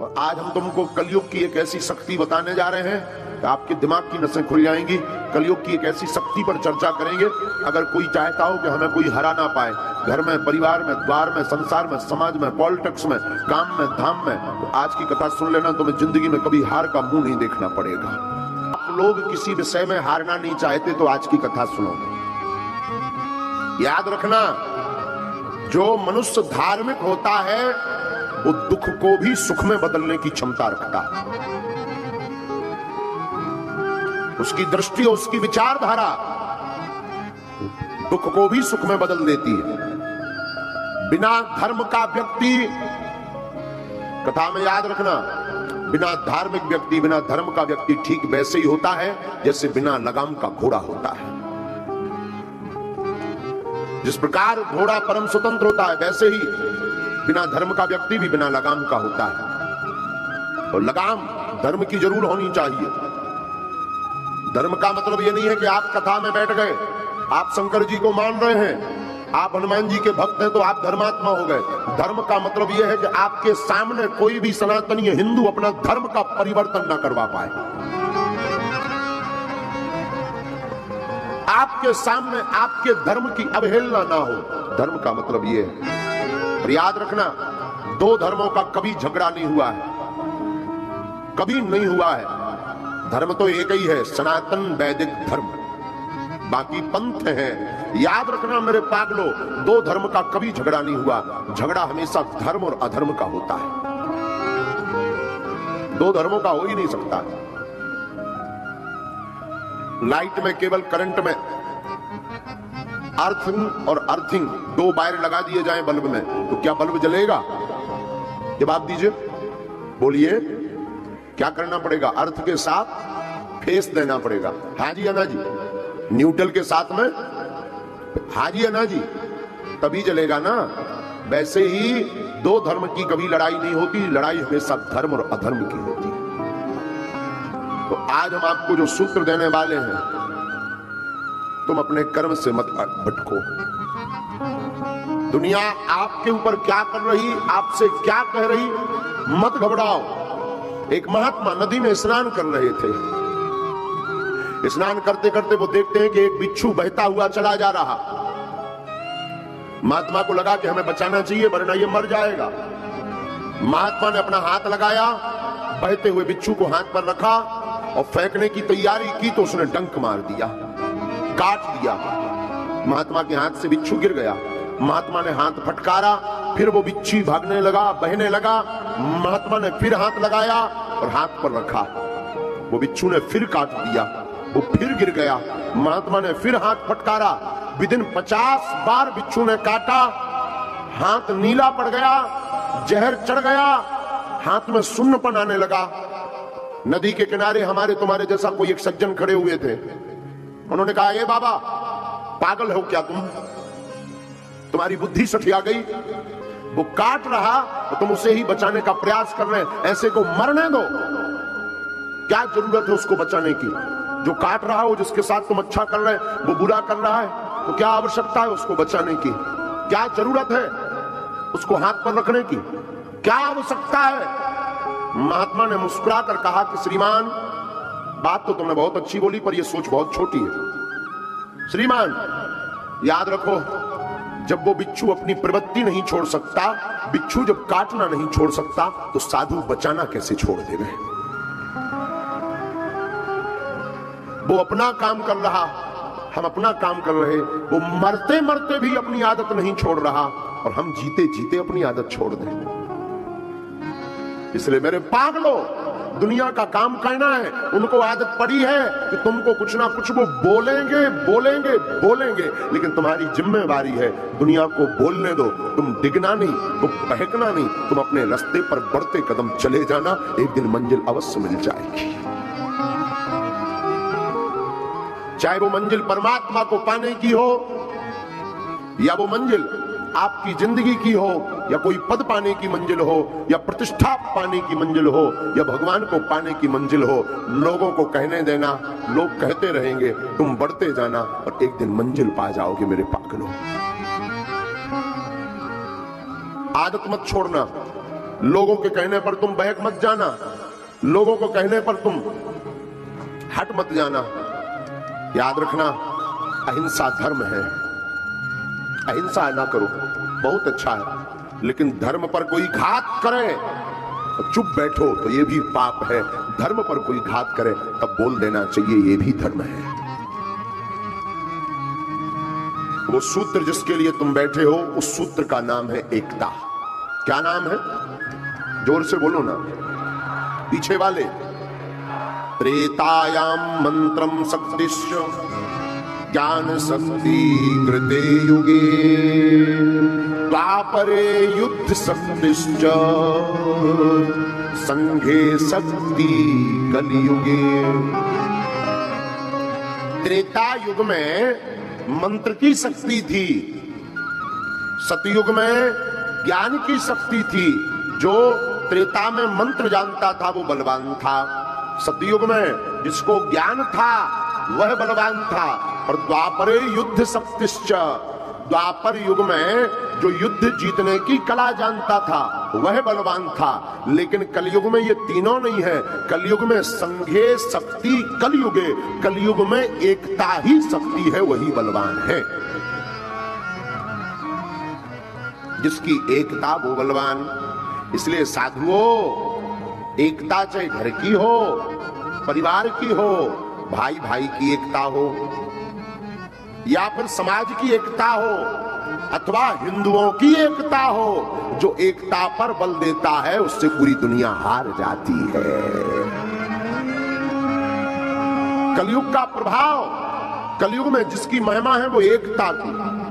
और आज हम तुमको कलयुग की एक ऐसी शक्ति बताने जा रहे हैं कि आपके दिमाग की नसें खुल जाएंगी। कलयुग की एक ऐसी शक्ति पर चर्चा करेंगे। अगर कोई चाहता हो कि हमें कोई हरा ना पाए, घर में, परिवार में, द्वार में, संसार में, समाज में, पॉलिटिक्स में, काम में, धाम में, तो आज की कथा सुन लेना। तुम्हें जिंदगी में कभी हार का मुंह नहीं देखना पड़ेगा। आप लोग किसी विषय में हारना नहीं चाहते तो आज की कथा सुनो। याद रखना, जो मनुष्य धार्मिक होता है वो दुख को भी सुख में बदलने की क्षमता रखता है। उसकी दृष्टि, उसकी विचारधारा दुख को भी सुख में बदल देती है। बिना धर्म का व्यक्ति, कथा में याद रखना, बिना धार्मिक व्यक्ति, बिना धर्म का व्यक्ति ठीक वैसे ही होता है जैसे बिना लगाम का घोड़ा होता है। जिस प्रकार घोड़ा परम स्वतंत्र होता है, वैसे ही बिना धर्म का व्यक्ति भी बिना लगाम का होता है। और लगाम धर्म की जरूर होनी चाहिए। धर्म का मतलब यह नहीं है कि आप कथा में बैठ गए, आप शंकर जी को मान रहे हैं, आप हनुमान जी के भक्त हैं तो आप धर्मात्मा हो गए। धर्म का मतलब यह है कि आपके सामने कोई भी सनातनी हिंदू अपना धर्म का परिवर्तन न करवा पाए। आपके सामने आपके धर्म की अवहेलना ना हो। धर्म का मतलब यह है। और याद रखना, दो धर्मों का कभी झगड़ा नहीं हुआ है, कभी नहीं हुआ है। धर्म तो एक ही है, सनातन वैदिक धर्म, बाकी पंथ है। याद रखना मेरे पागलो, दो धर्म का कभी झगड़ा नहीं हुआ। झगड़ा हमेशा धर्म और अधर्म का होता है, दो धर्मों का हो ही नहीं सकता। लाइट में केवल करंट में अर्थिंग और अर्थिंग, दो वायर लगा दिए जाएं बल्ब में, तो क्या बल्ब जलेगा? जवाब दीजिए, बोलिए, क्या करना पड़ेगा? अर्थ के साथ फेस देना पड़ेगा। हाँ जी या ना जी? न्यूट्रल के साथ में हाँ जी या ना जी? तभी जलेगा ना। वैसे ही दो धर्म की कभी लड़ाई नहीं होती, लड़ाई हमेशा धर्म और अधर्म की होती है। तो आज हम आपको जो सूत्र देने वाले हैं, तुम अपने कर्म से मत भटको। दुनिया आपके ऊपर क्या कर रही, आपसे क्या कह रही, मत घबराओ। एक महात्मा नदी में स्नान कर रहे थे। स्नान करते करते वो देखते हैं कि एक बिच्छू बहता हुआ चला जा रहा। महात्मा को लगा कि हमें बचाना चाहिए वरना ये मर जाएगा। महात्मा ने अपना हाथ लगाया, बहते हुए बिच्छू को हाथ पर रखा और फेंकने की तैयारी की तो उसने डंक मार दिया, काट दिया। महात्मा के हाथ से बिच्छू गिर गया। महात्मा ने हाथ फटकारा, फिर वो बिच्छू भागने लगा, बहने लगा। महात्मा ने फिर हाथ लगाया और हाथ पर रखा, वो बिच्छू ने फिर काट दिया, वो फिर गिर गया। महात्मा ने फिर हाथ फटकारा, विदिन 50 बार बिच्छू ने काटा, हाथ नीला पड़ गया, जहर चढ़ गया, हाथ में सुन्नपन आने लगा। नदी के किनारे हमारे तुम्हारे जैसा कोई एक सज्जन खड़े हुए थे। उन्होंने कहा, ये बाबा पागल हो क्या तुम? तुम्हारी बुद्धि सठिया गई? वो काट रहा तो तुम उसे ही बचाने का प्रयास कर रहे हैं, ऐसे को मरने दो। क्या जरूरत है उसको बचाने की? जो काट रहा हो, जिसके साथ तुम अच्छा कर रहे हैं, वो बुरा कर रहा है, तो क्या आवश्यकता है उसको बचाने की? क्या जरूरत है उसको हाथ पर रखने की? क्या आवश्यकता है? महात्मा ने मुस्कुराकर कहा कि श्रीमान, बात तो तुमने बहुत अच्छी बोली पर यह सोच बहुत छोटी है। श्रीमान, याद रखो, जब वो बिच्छू अपनी प्रवृत्ति नहीं छोड़ सकता, बिच्छू जब काटना नहीं छोड़ सकता, तो साधु बचाना कैसे छोड़ देवे? वो अपना काम कर रहा, हम अपना काम कर रहे। वो मरते मरते भी अपनी आदत नहीं छोड़ रहा और हम जीते जीते अपनी आदत छोड़ दें। इसलिए मेरे पागलों, दुनिया का काम कहना है, उनको आदत पड़ी है कि तुमको कुछ ना कुछ वो बोलेंगे बोलेंगे बोलेंगे, लेकिन तुम्हारी जिम्मेवारी है दुनिया को बोलने दो। तुम डिगना नहीं, तुम बहकना नहीं, तुम अपने रास्ते पर बढ़ते कदम चले जाना, एक दिन मंजिल अवश्य मिल जाएगी। चाहे वो मंजिल परमात्मा को पाने की हो, या वो मंजिल आपकी जिंदगी की हो, या कोई पद पाने की मंजिल हो, या प्रतिष्ठा पाने की मंजिल हो, या भगवान को पाने की मंजिल हो, लोगों को कहने देना, लोग कहते रहेंगे, तुम बढ़ते जाना और एक दिन मंजिल पा जाओगे मेरे पागलों। आदत मत छोड़ना। लोगों के कहने पर तुम बहक मत जाना, लोगों को कहने पर तुम हट मत जाना। याद रखना, अहिंसा धर्म है। अहिंसा ना करो, बहुत अच्छा है, लेकिन धर्म पर कोई घात करे और चुप बैठो तो ये भी पाप है। धर्म पर कोई घात करे तब बोल देना चाहिए, ये भी धर्म है। वो सूत्र जिसके लिए तुम बैठे हो, उस सूत्र का नाम है एकता। क्या नाम है? जोर से बोलो ना, पीछे वाले। त्रेतायाम मंत्रम शक्तिश्च ज्ञान शक्ति कृते युगे, द्वापरे युद्ध शक्तिश्च संघे शक्ति कलियुगे। त्रेता युग में मंत्र की शक्ति थी, सतयुग में ज्ञान की शक्ति थी। जो त्रेता में मंत्र जानता था वो बलवान था, सतयुग में जिसको ज्ञान था वह बलवान था। और द्वापरे युद्ध शक्तिश्च, द्वापर युग में जो युद्ध जीतने की कला जानता था वह बलवान था। लेकिन कलयुग में ये तीनों नहीं है। कलयुग में संघे शक्ति कलयुगे, कलयुग में एकता ही शक्ति है, वही बलवान है। जिसकी एकता वो बलवान। इसलिए साधुओं, एकता चाहे घर की हो, परिवार की हो, भाई भाई की एकता हो, या फिर समाज की एकता हो, अथवा हिंदुओं की एकता हो, जो एकता पर बल देता है उससे पूरी दुनिया हार जाती है। कलयुग का प्रभाव, कलयुग में जिसकी महिमा है वो एकता की।